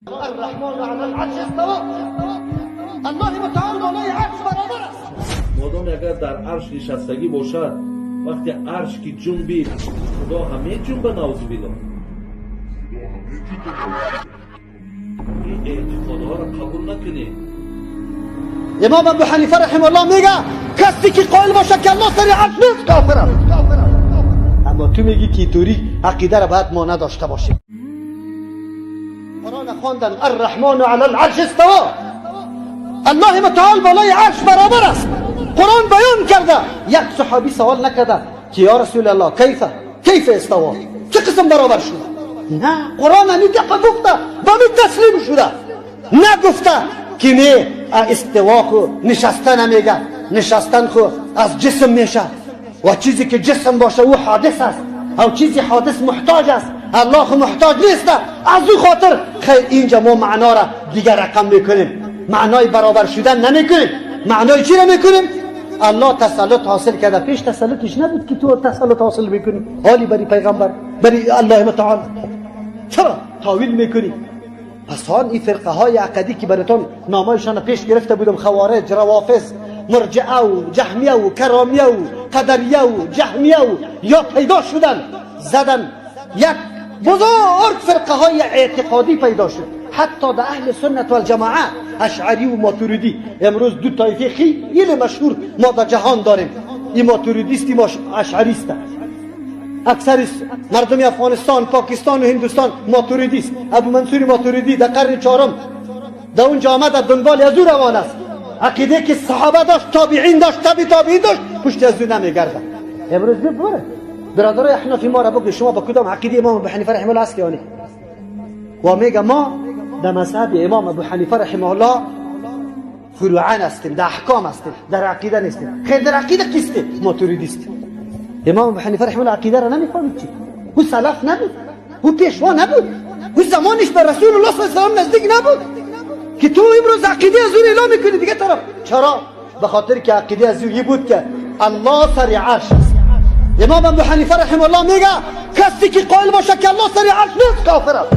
الرحمن على العرش استوى. الله متعال بالای عرش برابر است. مادام اگر در عرش نشستگی باشد، وقتی عرش کی جنبید خدا همه جنبه، نعوذ بالله. این اعتقادها را قبول نکنید. امام ابو حنیفه رحمه الله میگه کسی که قائل باشه که الله سر عرش نیست کافر است. اما تو میگی که طوری عقیده را باید ما نداشته باشیم. قرآن خواندن الرحمن علی العرش استوى. الله متعال بالای عرش برابر است. قرآن بیان کرده. یک صحابی سوال نکرده که یا رسول الله کیف استوى، چه قسم برابر شده؟ نه، قرآن همی دقیقه گفته با می تسلیم شده. نگفته که نه استوا خو نشستن نمیگه، نشستن خو از جسم میشه و چیزی که جسم باشه او حادث است او چیزی حادث محتاج است، الله خو محتاج نیست. از او خاطر خیر اینجا ما معنا را دیگر رقم میکنیم، معنای برابر شدن نمیکنیم. معنای چی را میکنیم؟ الله تسلط حاصل کرده، پیش تسلطش نبود که تو تسلط حاصل میکنی. حالی بری پیغمبر، بری الله متعال، چرا تاویل میکنی؟ پس این فرقه های عقدی که براتون نامایشان پیش گرفته بودم، خوارج، روافض، مرجعه و جهمیه و کرامیه و قدریه و جهمیه و یا پیدا شدن زدن، یک بزرگ فرقه های اعتقادی پیدا شد. حتی در اهل سنت و الجماعه اشعری و ماتوریدی، امروز دو طایفه خیلی مشهور ما در جهان داریم، این ماتوریدیست، این اشعریست. اکثر مردم افغانستان، پاکستان و هندوستان ماتوریدیست. ابو منصور ماتوریدی در قرن چهارم در اونجا آمد، در دنبال از او روان است. عقیده که صحابه داشت، تابعین داشت، تابعین داشت، پشت از او نمیگرده. امروز ببره برادرای احنافی ما را بگو شما با کدام عقیده امام ابو حنیفه رحمه الله هستی یا نه؟ و میگه ما در مذهب امام ابو حنیفه رحمه الله فروعان هستیم، در احکام هستیم، در عقیده نیستیم. خیر در عقیده کیستیم؟ ماتوریدیست. امام ابو حنیفه رحمه الله عقیده را نمیفهمید. چی؟ او سلف نبود، او پیشوا نبود، او زمانش به رسول الله صلی الله علیه و نزدیک نبود که تو امروز عقیده از اون اعلام میکنی دیگه طرف. چرا؟ به خاطر که عقیده از اون بود که الله سر عرش است. امام ابو حنیفه رحمه الله میگه کسی که قائل باشه که الله سر عرش نیست کافر است.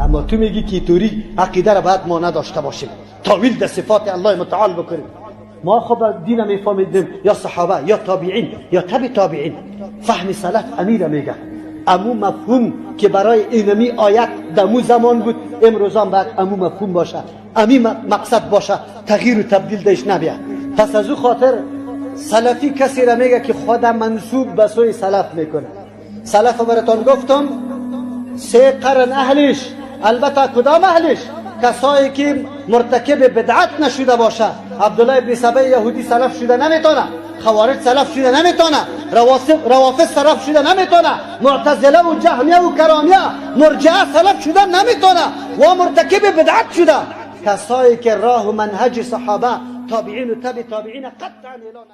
اما تو میگی که طوری عقیده را باید ما نداشته باشیم، تاویل در صفات الله متعال بکنیم. ما خب دین میفهمیدیم یا صحابه یا تابعین یا تبع تابعین. فهم سلف امیر میگه امو مفهوم که برای اینمی آیت دمو زمان بود امروز هم باید امو مفهوم باشه، امی مقصد باشه، تغییر و تبدیل دش نبیه. پس از او خاطر سلفی کسی را میگه که خود منسوب به سوی سلف میکنه. سلف براتون گفتم 3 قرن اهلش، البته کدام اهلش؟ کسایی که مرتکب بدعت نشده باشه. عبدالله ابن سبع یهودی سلف شده نمیتونه، خوارج سلف شده نمیتونه، روافض سلف شده نمیتونه، معتزله و جهمیه و کرامیه مرجعه سلف شده نمیتونه و مرتکب بدعت شده. کسایی که راه و منهج صحابه، تابعین و تبع تابعین قطعا اعلان